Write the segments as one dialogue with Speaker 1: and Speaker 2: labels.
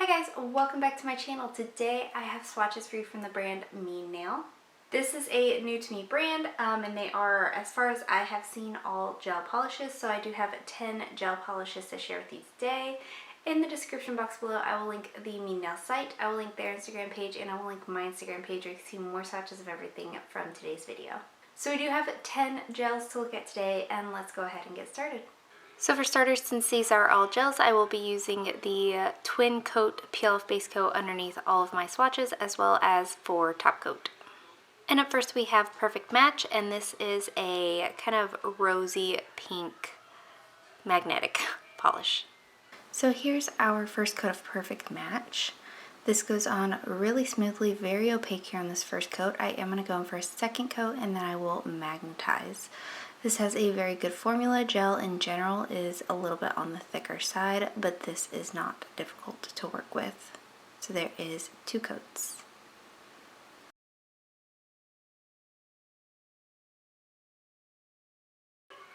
Speaker 1: Hi guys, welcome back to my channel. Today I have swatches for you from the brand Meanail. This is a new to me brand and they are, as far as I have seen, all gel polishes. So I do have 10 gel polishes to share with you today. In the description box below I will link the Meanail site, I will link their Instagram page, and I will link my Instagram page where you can see more swatches of everything from today's video. So we do have 10 gels to look at today, and let's go ahead and get started. So for starters, since these are all gels, I will be using the twin coat peel-off base coat underneath all of my swatches, as well as for top coat. And up first we have Perfect Match, and this is a kind of rosy pink magnetic polish. So here's our first coat of Perfect Match. This goes on really smoothly, very opaque here on this first coat. I am going to go in for a second coat and then I will magnetize. This has a very good formula. Gel in general is a little bit on the thicker side, but this is not difficult to work with. So there is 2 coats.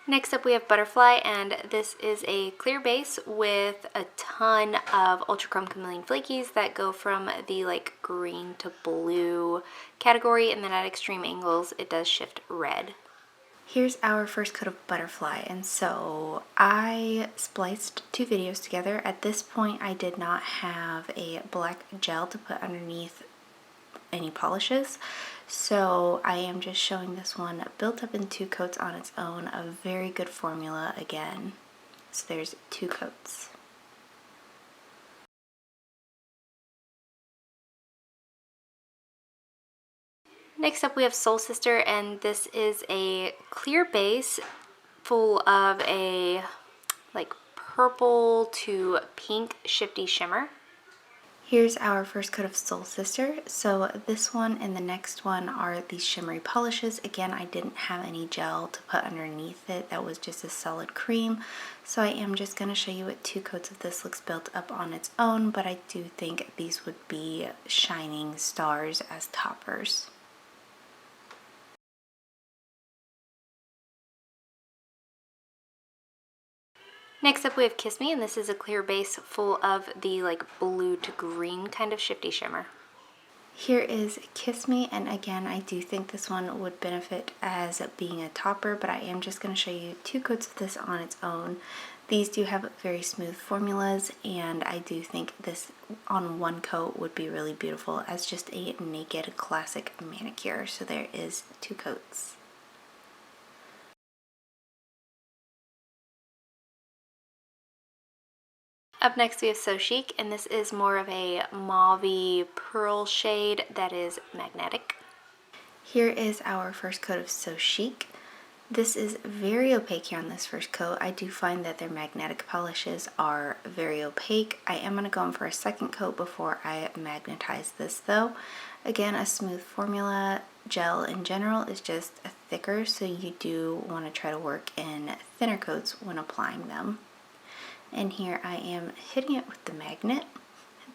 Speaker 1: Next up we have Butterfly, and this is a clear base with a ton of Ultra Chrome Chameleon Flakies that go from the like green to blue category, and then at extreme angles it does shift red. Here's our first coat of Butterfly, and so I spliced 2 videos together. At this point I did not have a black gel to put underneath any polishes, so I am just showing this one built up in 2 coats on its own. A very good formula again. So there's 2 coats. Next up we have Soul Sister, and this is a clear base full of a like purple to pink shifty shimmer. Here's our first coat of Soul Sister. So this one and the next one are these shimmery polishes. Again, I didn't have any gel to put underneath it. That was just a solid cream. So I am just going to show you what 2 coats of this looks built up on its own, but I do think these would be shining stars as toppers. Next up we have Kiss Me, and this is a clear base full of the like blue to green kind of shifty shimmer. Here is Kiss Me, and again I do think this one would benefit as being a topper, but I am just going to show you 2 coats of this on its own. These do have very smooth formulas, and I do think this on 1 coat would be really beautiful as just a naked classic manicure. So there is 2 coats. Up next we have So Chic, and this is more of a mauve-y pearl shade that is magnetic. Here is our first coat of So Chic. This is very opaque here on this first coat. I do find that their magnetic polishes are very opaque. I am going to go in for a second coat before I magnetize this though. Again, a smooth formula. Gel in general is just thicker, so you do want to try to work in thinner coats when applying them. And here I am hitting it with the magnet.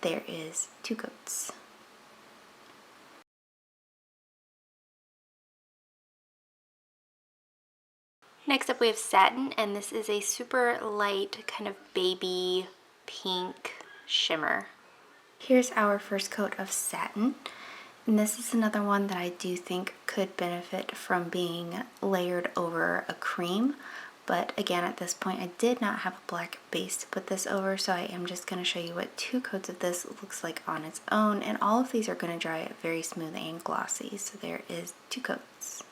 Speaker 1: There is 2 coats. Next up we have Satin, and this is a super light kind of baby pink shimmer. Here's our first coat of Satin, and this is another one that I do think could benefit from being layered over a cream. But again, at this point I did not have a black base to put this over, so I am just going to show you what 2 coats of this looks like on its own, and all of these are going to dry very smooth and glossy. So there is 2 coats.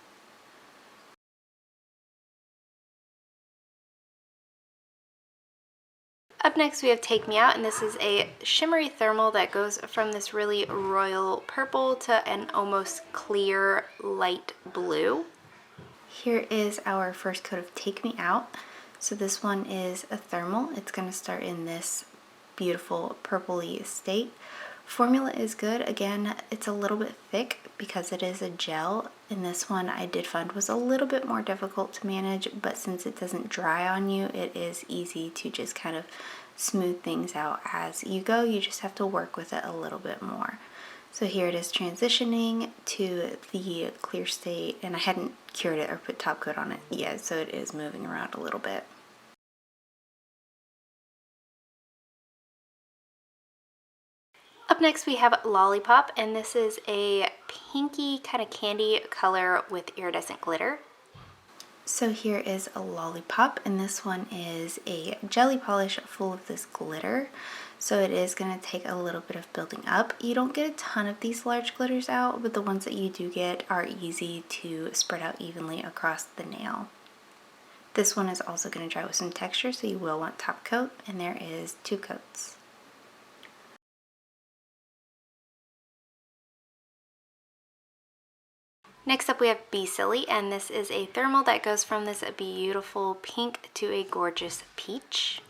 Speaker 1: Up next we have Take Me Out, and this is a shimmery thermal that goes from this really royal purple to an almost clear light blue. Here is our first coat of Take Me Out. So this one is a thermal. It's going to start in this beautiful purpley state. Formula is good. Again, it's a little bit thick because it is a gel, and this one I did find was a little bit more difficult to manage, but since it doesn't dry on you, it is easy to just kind of smooth things out as you go. You just have to work with it a little bit more. So here it is transitioning to the clear state, and I hadn't cured it or put top coat on it yet, so it is moving around a little bit. Up next we have Lollipop, and this is a pinky kind of candy color with iridescent glitter. So here is a Lollipop, and this one is a jelly polish full of this glitter. So it is going to take a little bit of building up. You don't get a ton of these large glitters out, but the ones that you do get are easy to spread out evenly across the nail. This one is also going to dry with some texture, so you will want top coat, and there is 2 coats. Next up we have Be Silly, and this is a thermal that goes from this beautiful pink to a gorgeous peach.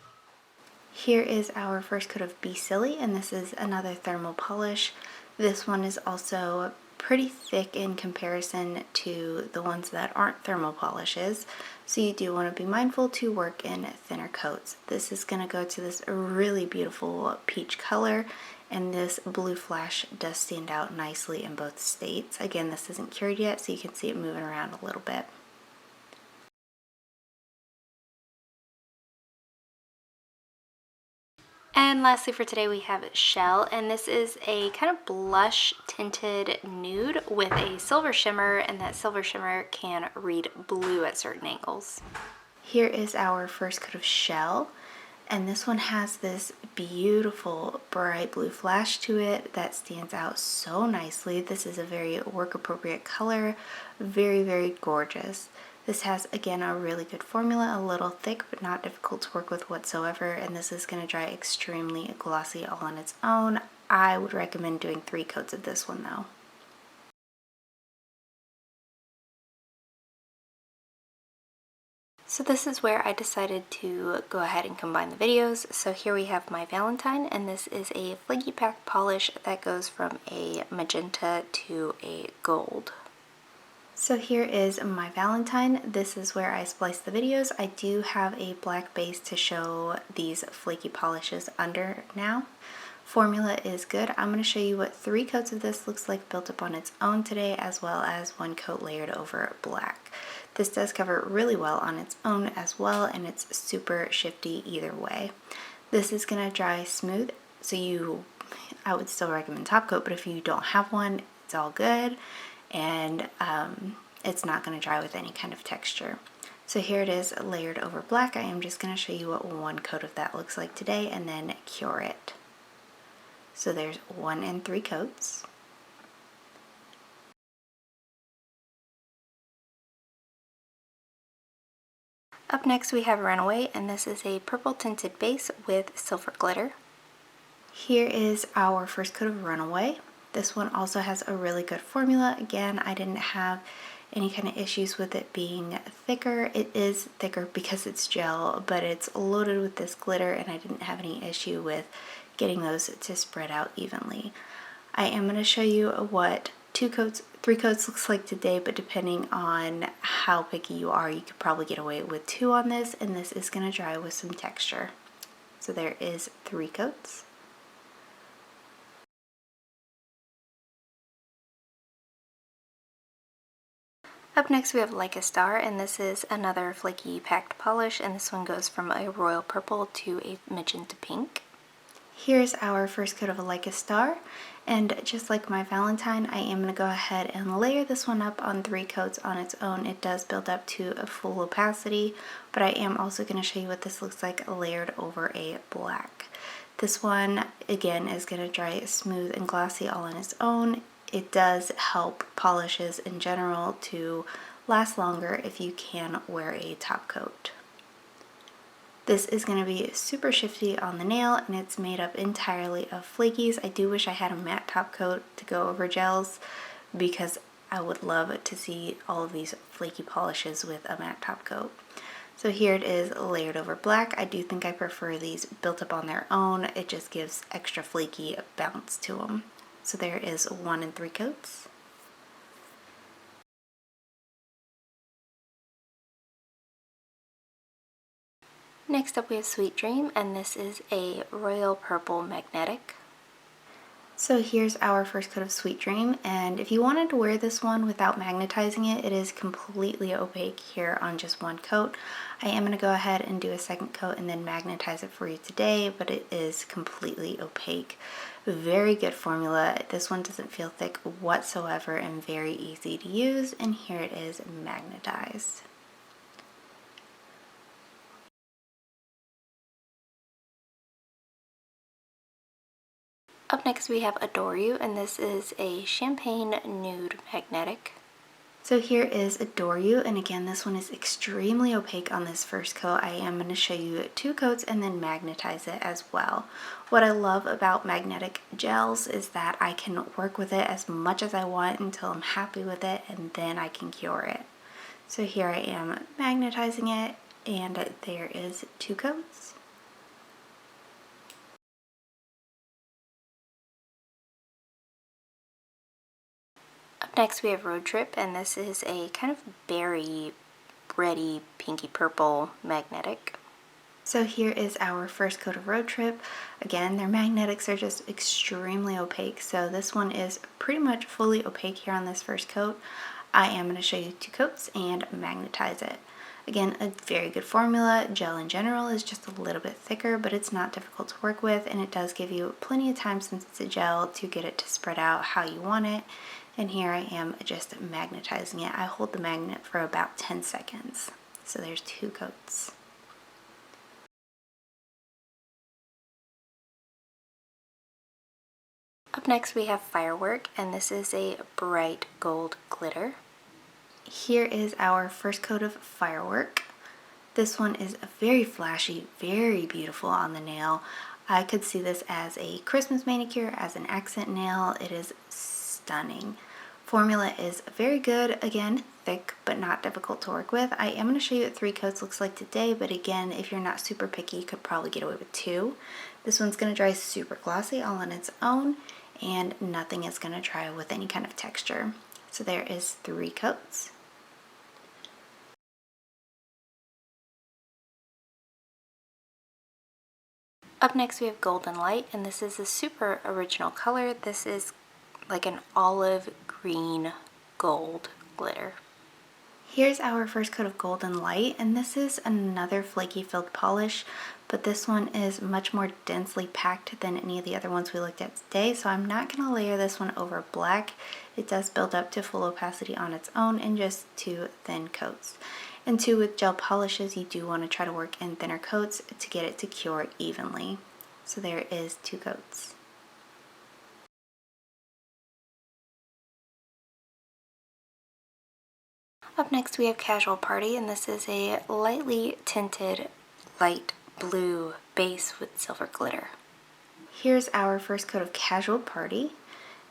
Speaker 1: Here is our first coat of Be Silly, and this is another thermal polish. This one is also pretty thick in comparison to the ones that aren't thermal polishes, so you do want to be mindful to work in thinner coats. This is going to go to this really beautiful peach color, and this blue flash does stand out nicely in both states. Again, this isn't cured yet, so you can see it moving around a little bit. And lastly for today we have Shell, and this is a kind of blush tinted nude with a silver shimmer, and that silver shimmer can read blue at certain angles. Here is our first coat of Shell, and this one has this beautiful bright blue flash to it that stands out so nicely. This is a very work appropriate color, very, very gorgeous. This has, again, a really good formula, a little thick but not difficult to work with whatsoever, and this is going to dry extremely glossy all on its own. I would recommend doing 3 coats of this one though. So this is where I decided to go ahead and combine the videos. So here we have my Valentine, and this is a flaky pack polish that goes from a magenta to a gold. So here is my Valentine. This is where I splice the videos. I do have a black base to show these flaky polishes under now. Formula is good. I'm going to show you what 3 coats of this looks like built up on its own today, as well as 1 coat layered over black. This does cover really well on its own as well, and it's super shifty either way. This is going to dry smooth, so I would still recommend top coat, but if you don't have one, it's all good. And it's not going to dry with any kind of texture. So here it is layered over black. I am just going to show you what 1 coat of that looks like today and then cure it. So there's 1 and 3 coats. Up next we have Runaway, and this is a purple tinted base with silver glitter. Here is our first coat of Runaway. This one also has a really good formula. Again, I didn't have any kind of issues with it being thicker. It is thicker because it's gel, but it's loaded with this glitter, and I didn't have any issue with getting those to spread out evenly. I am going to show you what 3 coats looks like today, but depending on how picky you are, you could probably get away with 2 on this, and this is going to dry with some texture. So there is 3 coats. Up next we have Like a Star, and this is another flaky packed polish, and this one goes from a royal purple to a magenta pink. Here's our first coat of Like a Star, and just like my Valentine, I am going to go ahead and layer this one up on 3 coats on its own. It does build up to a full opacity, but I am also going to show you what this looks like layered over a black. This one, again, is going to dry smooth and glossy all on its own. It does help polishes in general to last longer if you can wear a top coat. This is going to be super shifty on the nail, and it's made up entirely of flakies. I do wish I had a matte top coat to go over gels, because I would love to see all of these flaky polishes with a matte top coat. So here it is layered over black. I do think I prefer these built up on their own. It just gives extra flaky bounce to them. So there is 1 and 3 coats. Next up we have Sweet Dream, and this is a royal purple magnetic. So here's our first coat of Sweet Dream, and if you wanted to wear this one without magnetizing it, it is completely opaque here on just one coat. I am going to go ahead and do a second coat and then magnetize it for you today, but it is completely opaque. Very good formula. This one doesn't feel thick whatsoever and very easy to use, and here it is magnetized. Up next we have Adore You, and this is a champagne nude magnetic. So here is Adore You, and again this one is extremely opaque on this first coat. I am going to show you two coats and then magnetize it as well. What I love about magnetic gels is that I can work with it as much as I want until I'm happy with it, and then I can cure it. So here I am magnetizing it, and there is two coats. Up next we have Roadtrip, and this is a kind of berry, reddy, pinky purple magnetic. So here is our first coat of Roadtrip. Again, their magnetics are just extremely opaque, so this one is pretty much fully opaque here on this first coat. I am going to show you two coats and magnetize it. Again, a very good formula. Gel in general is just a little bit thicker, but it's not difficult to work with, and it does give you plenty of time, since it's a gel, to get it to spread out how you want it. And here I am just magnetizing it. I hold the magnet for about 10 seconds. So there's two coats. Up next we have Firework, and this is a bright gold glitter. Here is our first coat of Firework. This one is very flashy, very beautiful on the nail. I could see this as a Christmas manicure, as an accent nail. It is stunning. Formula is very good, again, thick but not difficult to work with. I am going to show you what 3 coats looks like today, but again, if you're not super picky, you could probably get away with 2. This one's going to dry super glossy all on its own, and nothing is going to dry with any kind of texture. So there is 3 coats. Up next we have Golden Light, and this is a super original color. This is like an olive green gold glitter. Here's our first coat of Golden Light, and this is another flaky filled polish, but this one is much more densely packed than any of the other ones we looked at today, so I'm not going to layer this one over black. It does build up to full opacity on its own in just 2 thin coats. And 2, with gel polishes, you do want to try to work in thinner coats to get it to cure evenly. So there is 2 coats. Up next we have Casual Party, and this is a lightly tinted light blue base with silver glitter. Here's our first coat of Casual Party,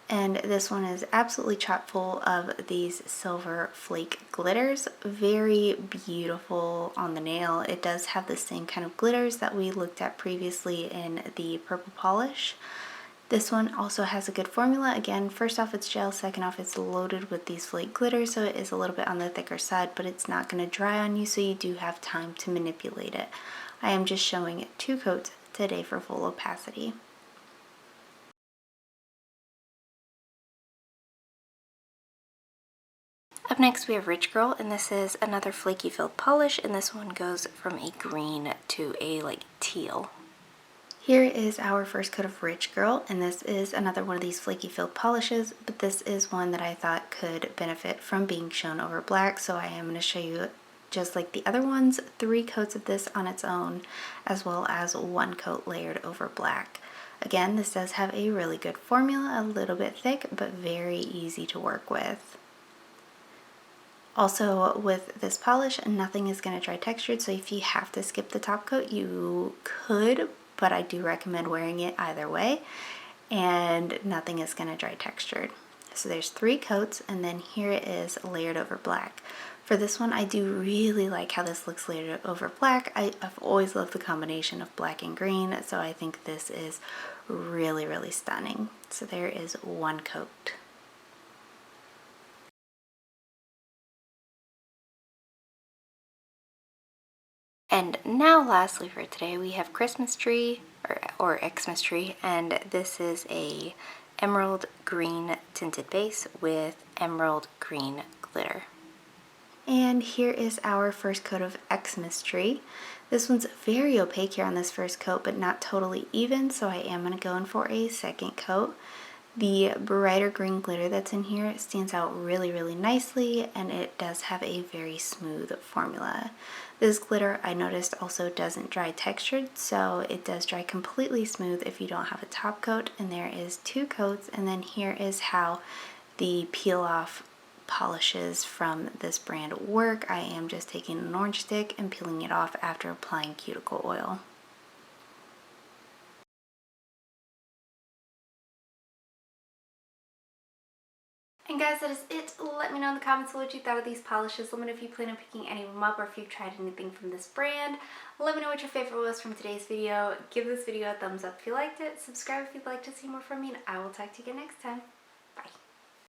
Speaker 1: and this one is absolutely chock full of these silver flake glitters. Very beautiful on the nail. It does have the same kind of glitters that we looked at previously in the purple polish. This one also has a good formula. Again, first off it's gel, second off it's loaded with these flake glitters, so it is a little bit on the thicker side, but it's not going to dry on you, so you do have time to manipulate it. I am just showing 2 coats today for full opacity. Up next we have Rich Girl, and this is another flaky filled polish, and this one goes from a green to a teal. Here is our first coat of Rich Girl, and this is another one of these flaky filled polishes, but this is one that I thought could benefit from being shown over black, so I am going to show you, just like the other ones, 3 coats of this on its own, as well as 1 coat layered over black. Again, this does have a really good formula, a little bit thick, but very easy to work with. Also, with this polish, nothing is going to dry textured, so if you have to skip the top coat, you could, but I do recommend wearing it either way, and nothing is going to dry textured. So there's 3 coats, and then here it is layered over black. For this one, I do really like how this looks layered over black. I've always loved the combination of black and green, so I think this is really, really stunning. So there is 1 coat. And now lastly for today we have Christmas Tree, or Xmas Tree, and this is a emerald green tinted base with emerald green glitter. And here is our first coat of Xmas Tree. This one's very opaque here on this first coat, but not totally even, so I am going to go in for a second coat. The brighter green glitter that's in here stands out really, really nicely, and it does have a very smooth formula. This glitter, I noticed, also doesn't dry textured, so it does dry completely smooth if you don't have a top coat, and there is 2 coats, and then here is how the peel-off polishes from this brand work. I am just taking an orange stick and peeling it off after applying cuticle oil. And guys, that is it. Let me know in the comments what you thought of these polishes. Let me know if you plan on picking any of them up or if you've tried anything from this brand. Let me know what your favorite was from today's video. Give this video a thumbs up if you liked it. Subscribe if you'd like to see more from me, and I will talk to you again next time.